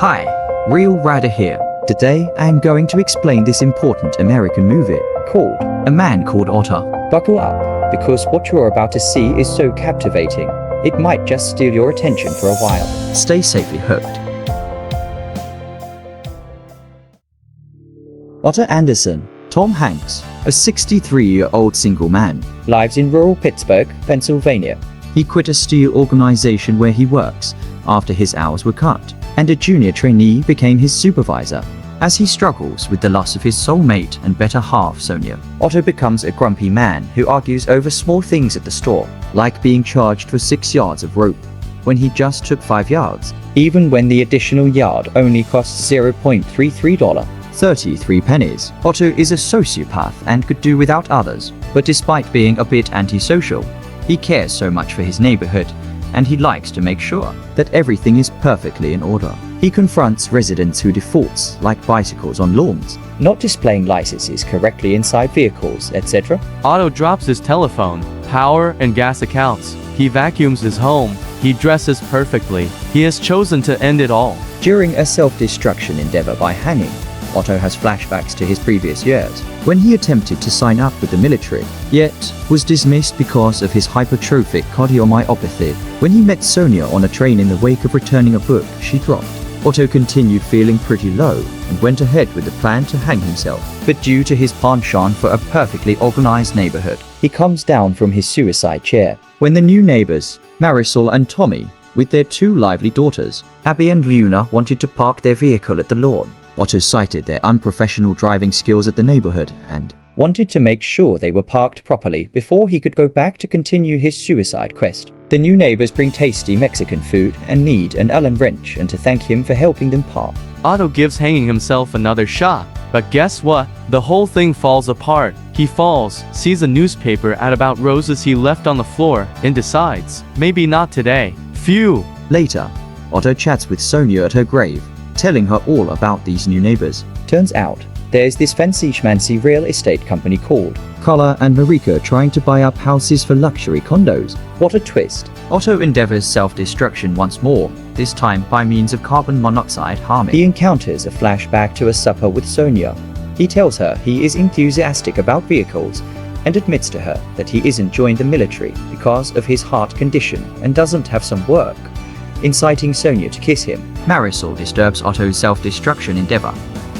Hi, Real Rider here. Today I am going to explain this important American movie called A Man Called Otto. Buckle up, because what you're about to see is so captivating, it might just steal your attention for a while. Stay safely hooked. Otto Anderson, Tom Hanks, a 63-year-old single man, lives in rural Pittsburgh, Pennsylvania. He quit a steel organization where he works after his hours were cut, and a junior trainee became his supervisor. As he struggles with the loss of his soulmate and better half, Sonia, Otto becomes a grumpy man who argues over small things at the store, like being charged for 6 yards of rope when he just took 5 yards, even when the additional yard only costs $0.33. 33 pennies. Otto is a sociopath and could do without others, but despite being a bit antisocial, he cares so much for his neighborhood, and he likes to make sure that everything is perfectly in order. He confronts residents who defaults, like bicycles on lawns, not displaying licenses correctly inside vehicles, etc. Otto drops his telephone, power, and gas accounts. He vacuums his home. He dresses perfectly. He has chosen to end it all. During a self-destruction endeavor by hanging, Otto has flashbacks to his previous years, when he attempted to sign up with the military, yet was dismissed because of his hypertrophic cardiomyopathy. When he met Sonia on a train in the wake of returning a book she dropped, Otto continued feeling pretty low and went ahead with the plan to hang himself. But due to his penchant for a perfectly organized neighborhood, he comes down from his suicide chair when the new neighbors, Marisol and Tommy, with their 2 lively daughters, Abby and Luna, wanted to park their vehicle at the lawn. Otto cited their unprofessional driving skills at the neighborhood and wanted to make sure they were parked properly before he could go back to continue his suicide quest. The new neighbors bring tasty Mexican food and need an Allen wrench and to thank him for helping them park. Otto gives hanging himself another shot, but guess what? The whole thing falls apart. He falls, sees a newspaper at about roses he left on the floor, and decides, maybe not today. Phew. Later, Otto chats with Sonia at her grave, telling her all about these new neighbors. Turns out, there's this fancy schmancy real estate company called Carla and Marika trying to buy up houses for luxury condos. What a twist. Otto endeavors self-destruction once more, this time by means of carbon monoxide harming. He encounters a flashback to a supper with Sonia. He tells her he is enthusiastic about vehicles and admits to her that he isn't joined the military because of his heart condition and doesn't have some work, inciting Sonia to kiss him. Marisol disturbs Otto's self-destruction endeavor,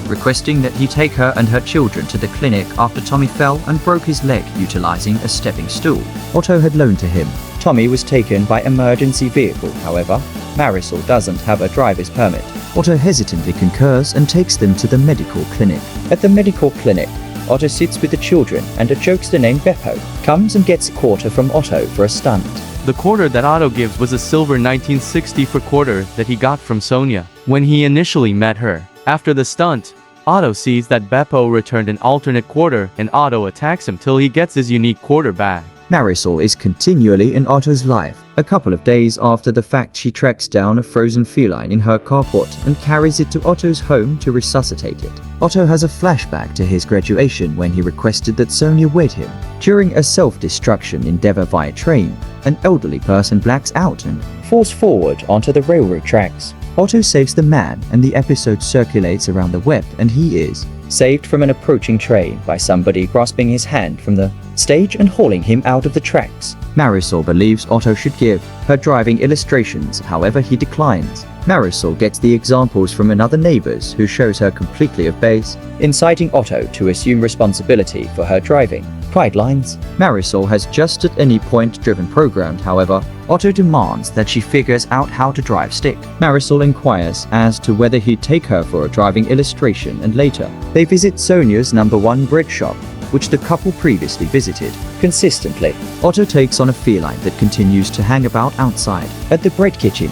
requesting that he take her and her children to the clinic after Tommy fell and broke his leg utilizing a stepping stool Otto had loaned to him. Tommy was taken by emergency vehicle, however, Marisol doesn't have a driver's permit. Otto hesitantly concurs and takes them to the medical clinic. At the medical clinic, Otto sits with the children and a jokester named Beppo comes and gets a quarter from Otto for a stunt. The quarter that Otto gives was a silver 1964 quarter that he got from Sonia when he initially met her. After the stunt, Otto sees that Beppo returned an alternate quarter and Otto attacks him till he gets his unique quarter back. Marisol is continually in Otto's life. A couple of days after the fact, she tracks down a frozen feline in her carport and carries it to Otto's home to resuscitate it. Otto has a flashback to his graduation when he requested that Sonia wed him. During a self-destruction endeavor via train, an elderly person blacks out and falls forward onto the railroad tracks. Otto saves the man and the episode circulates around the web, and he is saved from an approaching train by somebody grasping his hand from the stage and hauling him out of the tracks. Marisol believes Otto should give her driving illustrations, however he declines. Marisol gets the examples from another neighbors who shows her completely off base, inciting Otto to assume responsibility for her driving guidelines. Marisol has just at any point driven programmed, however, Otto demands that she figures out how to drive stick. Marisol inquires as to whether he'd take her for a driving illustration, and later, they visit Sonia's #1 bread shop, which the couple previously visited. Consistently, Otto takes on a feline that continues to hang about outside. At the bread kitchen,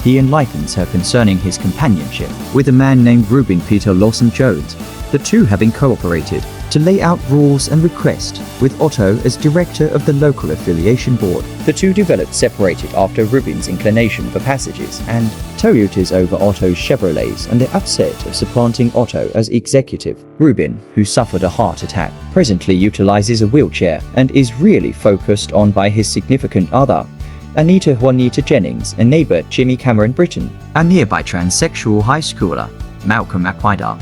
he enlightens her concerning his companionship with a man named Ruben Peter Lawson Jones, the two having cooperated to lay out rules and request, with Otto as director of the local affiliation board. The two developed separated after Ruben's inclination for passages and Toyotas over Otto's Chevrolets and the upset of supplanting Otto as executive. Ruben, who suffered a heart attack, presently utilizes a wheelchair and is really focused on by his significant other, Anita Juanita Jennings and neighbor Jimmy Cameron Britton. A nearby transsexual high schooler, Malcolm McWhidar,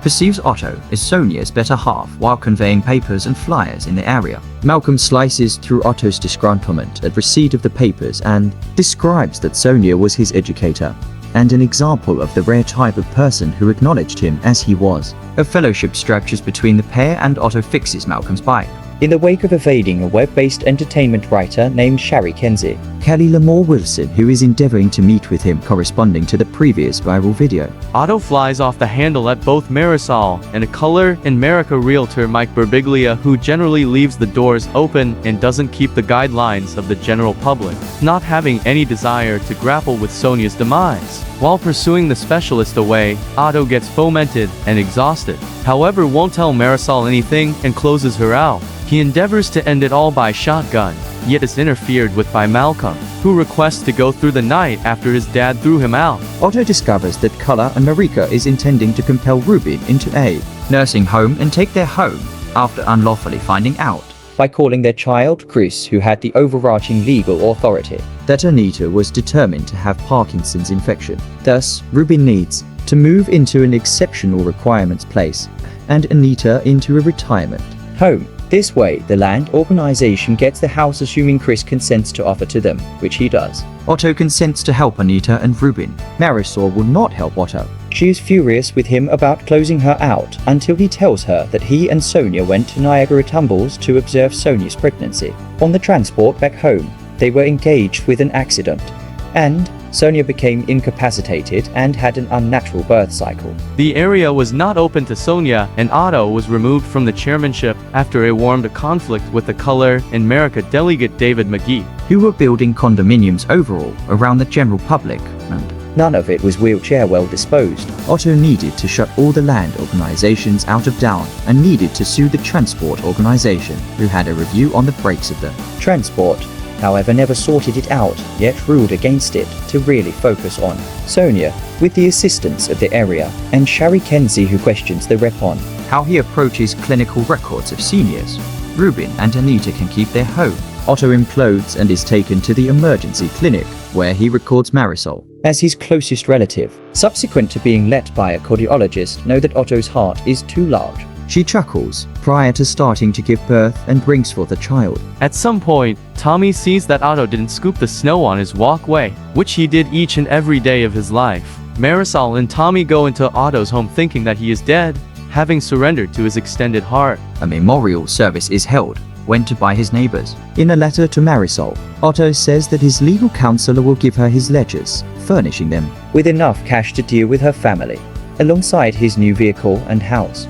perceives Otto as Sonia's better half while conveying papers and flyers in the area. Malcolm slices through Otto's disgruntlement at receipt of the papers and describes that Sonia was his educator and an example of the rare type of person who acknowledged him as he was. A fellowship structures between the pair and Otto fixes Malcolm's bike. In the wake of evading a web-based entertainment writer named Shari Kenzie, Kelly Lamore Wilson, who is endeavoring to meet with him corresponding to the previous viral video. Otto flies off the handle at both Marisol and a Color in America realtor Mike Birbiglia, who generally leaves the doors open and doesn't keep the guidelines of the general public, not having any desire to grapple with Sonia's demise. While pursuing the specialist away, Otto gets fomented and exhausted. However, won't tell Marisol anything and closes her out. He endeavors to end it all by shotgun, yet is interfered with by Malcolm, who requests to go through the night after his dad threw him out. Otto discovers that Color and Marika is intending to compel Rubin into a nursing home and take their home, after unlawfully finding out, by calling their child Chris, who had the overarching legal authority, that Anita was determined to have Parkinson's infection. Thus, Rubin needs to move into an exceptional requirements place, and Anita into a retirement home. This way, the land organization gets the house assuming Chris consents to offer to them, which he does. Otto consents to help Anita and Rubin. Marisol will not help Otto. She is furious with him about closing her out until he tells her that he and Sonia went to Niagara Tumbles to observe Sonia's pregnancy. On the transport back home, they were engaged with an accident, and Sonia became incapacitated and had an unnatural birth cycle. The area was not open to Sonia, and Otto was removed from the chairmanship after it warmed a conflict with the Color in America delegate David McGee, who were building condominiums overall around the general public, and none of it was wheelchair well disposed. Otto needed to shut all the land organizations out of town and needed to sue the transport organization, who had a review on the breaks of the transport. However, never sorted it out, yet ruled against it to really focus on Sonia, with the assistance of the area, and Shari Kenzie, who questions the rep on how he approaches clinical records of seniors. Rubin and Anita can keep their home. Otto implodes and is taken to the emergency clinic, where he records Marisol as his closest relative. Subsequent to being let by a cardiologist know that Otto's heart is too large. She chuckles prior to starting to give birth and brings forth a child. At some point, Tommy sees that Otto didn't scoop the snow on his walkway, which he did each and every day of his life. Marisol and Tommy go into Otto's home thinking that he is dead, having surrendered to his extended heart. A memorial service is held, went to by his neighbors. In a letter to Marisol, Otto says that his legal counselor will give her his ledgers, furnishing them with enough cash to deal with her family, alongside his new vehicle and house.